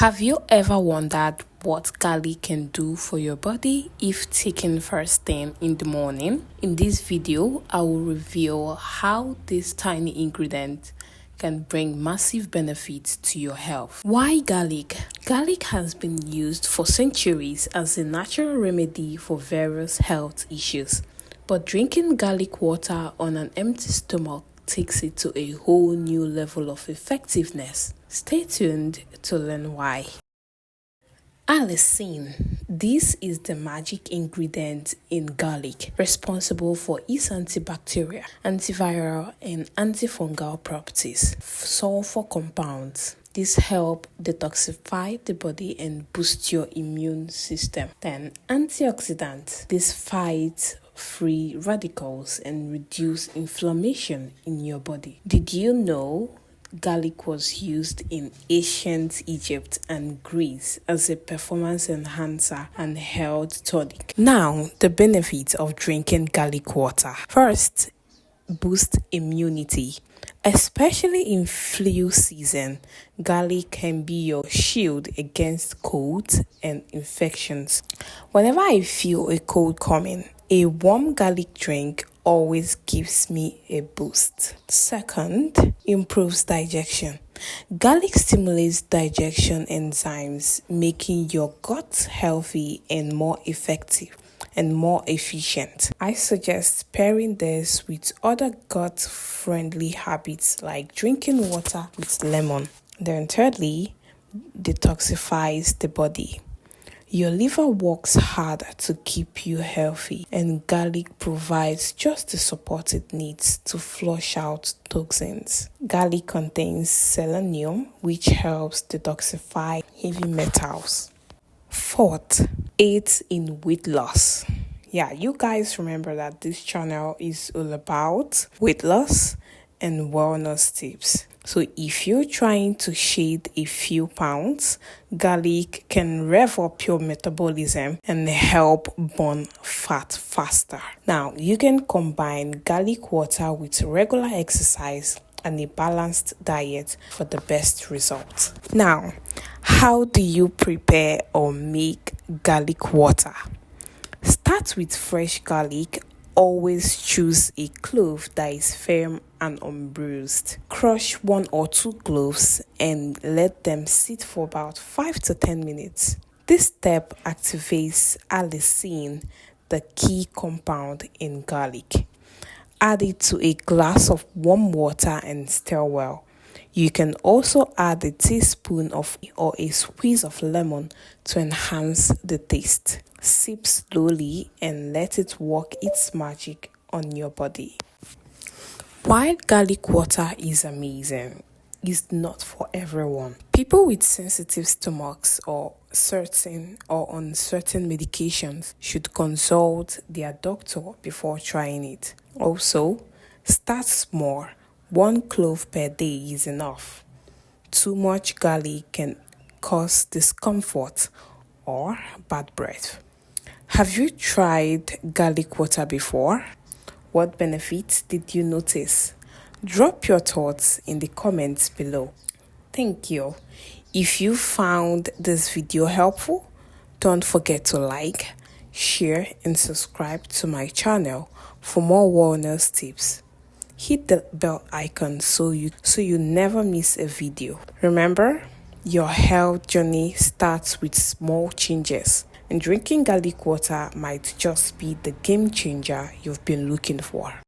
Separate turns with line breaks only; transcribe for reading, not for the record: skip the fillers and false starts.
Have you ever wondered what garlic can do for your body if taken first thing in the morning? In this video, I will reveal how this tiny ingredient can bring massive benefits to your health. Why garlic? Garlic has been used for centuries as a natural remedy for various health issues, but drinking garlic water on an empty stomach takes it to a whole new level of effectiveness. Stay tuned to learn why. Allicin. This is the magic ingredient in garlic, responsible for its antibacterial, antiviral, and antifungal properties. Sulfur compounds. This help detoxify the body and boost your immune system. Then antioxidants. This fights free radicals and reduce inflammation in your body. Did you know garlic was used in ancient Egypt and Greece as a performance enhancer and health tonic? Now, the benefits of drinking garlic water. First, boost immunity. Especially in flu season, garlic can be your shield against colds and infections. Whenever I feel a cold coming, a warm garlic drink always gives me a boost. Second, improves digestion. Garlic stimulates digestion enzymes, making your gut healthy and more effective and more efficient. I suggest pairing this with other gut-friendly habits like drinking water with lemon. Then thirdly, detoxifies the body. Your liver works hard to keep you healthy, and garlic provides just the support it needs to flush out toxins. Garlic contains selenium, which helps detoxify heavy metals. Fourth, aids in weight loss. Yeah, you guys remember that this channel is all about weight loss and wellness tips. So if you're trying to shed a few pounds, garlic can rev up your metabolism and help burn fat faster. Now, you can combine garlic water with regular exercise and a balanced diet for the best results. Now, how do you prepare or make garlic water? Start with fresh garlic. Always choose a clove that is firm and unbruised. Crush 1 or 2 cloves and let them sit for about 5 to 10 minutes. This step activates allicin, the key compound in garlic. Add it to a glass of warm water and stir well. You can also add a teaspoon of or a squeeze of lemon to enhance the taste. Sip slowly and let it work its magic on your body. While garlic water is amazing, it's not for everyone. People with sensitive stomachs or on certain medications should consult their doctor before trying it. Also, start small. 1 clove per day is enough. Too much garlic can cause discomfort or bad breath. Have you tried garlic water before? What benefits did you notice? Drop your thoughts in the comments below. Thank you. If you found this video helpful, don't forget to like, share, and subscribe to my channel for more wellness tips. Hit the bell icon so you never miss a video. Remember, your health journey starts with small changes, and drinking garlic water might just be the game changer you've been looking for.